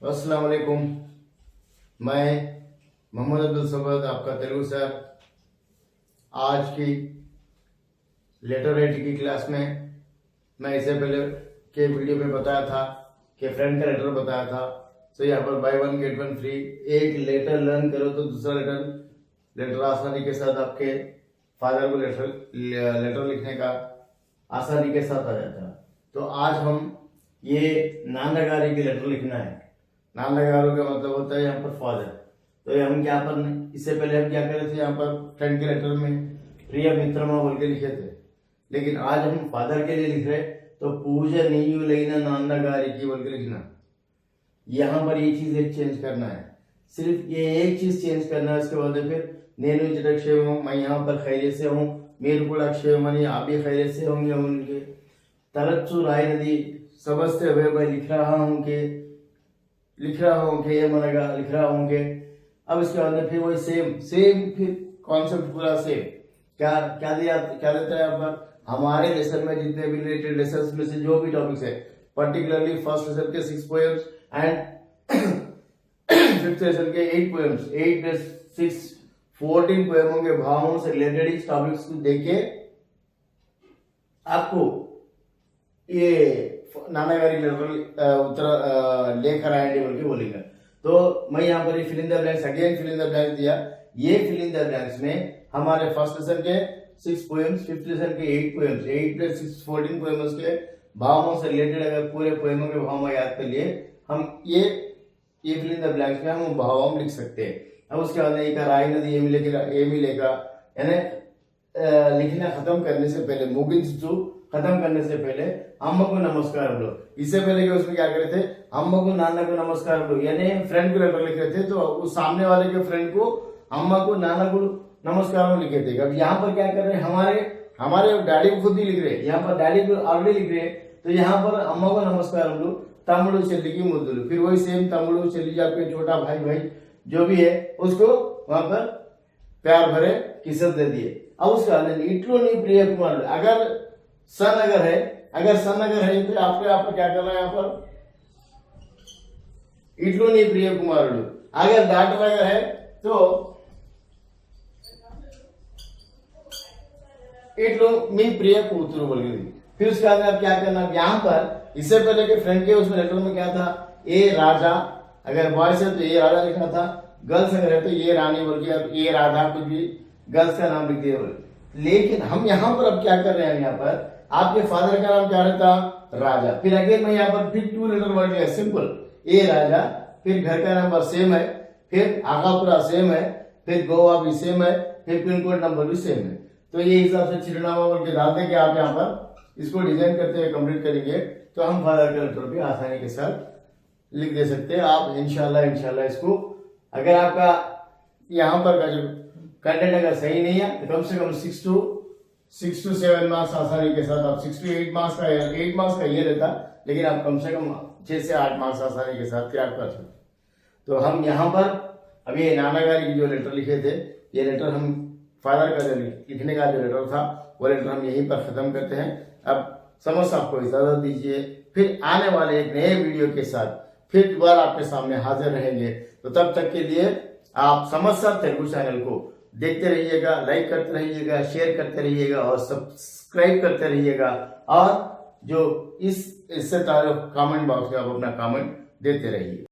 अस्सलाम वालेकुम। मैं मोहम्मद अब्दुल समद, आपका तेलुगु सर। आज की लेटर राइट की क्लास में मैं इससे पहले के वीडियो में बताया था कि फ्रेंड का लेटर बताया था। तो यहाँ पर by one get one free. एक लेटर लर्न करो तो दूसरा लेटर आसानी के साथ आपके फादर को लेटर लिखने का आसानी के साथ आ जाता है। तो आज हम ये नांदगारी की लेटर लिखना है। नांदगारू का मतलब होता है यहाँ पर फादर। तो हम क्या पर इससे पहले हम क्या करे थे, यहाँ पर फ्रेंड के लेटर में प्रिय मित्रमा बोल के लिखे थे, लेकिन आज हम फादर के लिए लिख रहे तो पूजनीयुलैन नांदगारी की बोल के लिखना। यहाँ पर ये चीज एक चेंज करना है, सिर्फ ये एक चीज चेंज करना है। उसके बाद फिर నేను ఇచ్చట క్షేమం, मैं यहाँ पर खैरियत से हूँ, మీరు కూడా క్షేమని, आप भी खैरियत से होंगे। उनके तरच्चू राय नदी समझते हुए मैं लिख रहा हूँ कि ये मनेगा लिख रहा हूँ कि। अब इसके बाद फिर वही सेम फिर कॉन्सेप्ट पूरा सेम। क्या क्या देता है यहाँ पर हमारे लेसन में जितने भी रिलेटेड लेसन में से जो भी टॉपिक्स है, पर्टिकुलरली फर्स्ट लेसन के 6 पोएम्स एंड फिफ्थ लेसन के 8 पोएम्स, 8 प्लस 6 14 पोएमों के भावों से रिलेटेड इस टॉपिक्स को देख के आपको ये नानागारी उत्तर लेकर आए बोल के बोलेगा। तो मैं यहाँ पर fill in the blanks, again fill in the blanks दिया। ये फिल इन द ब्लैंक्स में हमारे फर्स्ट लेसन के 6 पोएम्स, फिफ्थ लेसन के 8 पोएम्स, 8 प्लस 6 14 पोएम्स के भावों से रिलेटेड अगर पूरे पोएमों के भाव में याद कर लिए हम ये फिल इन द ब्लैंक्स में हम भाव हम लिख सकते हैं। अब उसके बाद एक राय नदी ये मिलेगा, यानी लिखना खत्म करने से पहले मुगिंचु खत्म करने से पहले अम्मा को नमस्कार बोलो। इससे पहले कि उसमें क्या करे थे, अम्मा को नाना को नमस्कार बोलो, यानी फ्रेंड को लेटर लिख रहे थे तो उस सामने वाले के फ्रेंड को अम्मा को नाना को नमस्कार लिखे थे। अब यहाँ पर क्या कर रहे हैं, हमारे डैडी को खुद ही लिख रहे हैं, यहाँ पर डैडी को ऑलरेडी लिख रहे हैं। तो यहाँ पर अम्मा को नमस्कार बोलो, तमुड़ू చెల్లి की मुद्दुलू, फिर वही सेम तमुड़ू చెల్లి आपके छोटा भाई जो भी है उसको वहां पर प्यार भरे किस्मत दे दिए। अब उसका इट्लो नहीं प्रिय कुमार, अगर सन अगर है तो आपको क्या करना है, यहाँ पर इट्लो नहीं प्रिय कुमार। अगर डाटर अगर है तो इट्लो मी प्रिय कूतरू बोल के। फिर उसके बाद आप क्या करना, यहाँ पर इससे पहले के फ्रेंड के उसमें लेटर में क्या था, ए राजा, अगर बॉयज है तो ये राजा लिखा था, गर्ल्स अगर है तो ये रानी बोल के, ये राधा, कुछ भी गर्ल्स का नाम लिख दिया बोल। लेकिन हम यहाँ पर अब क्या कर रहे हैं, यहाँ पर आपके फादर का नाम क्या रहता, राजा। फिर अगेन मैं यहाँ पर फिर 2 लेटर वर्ड लिया, सिंपल, ए राजा, फिर घर का नंबर सेम है, फिर आगापुरा सेम है, फिर गोवा भी सेम है, फिर पिन कोड नंबर भी सेम है। तो ये हिसाब से चिरनामा बोल के डाल देंगे। आप यहाँ पर इसको डिजाइन करते हुए कंप्लीट करेंगे तो हम फादर का लेटर भी आसानी के साथ लिख दे सकते हैं। आप इंशाल्लाह इसको, अगर आपका यहाँ पर का जो कंटेंट अगर सही नहीं है तो कम से कम 6 to 7 मार्क्स आसानी के साथ, आप 6 to 8 मार्क्स का ये रहता, लेकिन आप कम से कम 6 से 8 मार्क्स आसानी के साथ क्रैक कर सकते। तो हम यहाँ पर अभी ये नानागारी की जो लेटर लिखे थे, ये लेटर हम फादर का जो लिखने का जो लेटर था वो लेटर हम यहीं पर खत्म करते हैं। अब समझ आपको इजाजत दीजिए, फिर आने वाले एक नए वीडियो के साथ फिर दोबारा आपके सामने हाजिर रहेंगे। तो तब तक के लिए आप समझ तेलुगु चैनल को देखते रहिएगा, लाइक करते रहिएगा, शेयर करते रहिएगा और सब्सक्राइब करते रहिएगा। और जो इससे कमेंट बॉक्स में आप अपना कमेंट देते रहिए।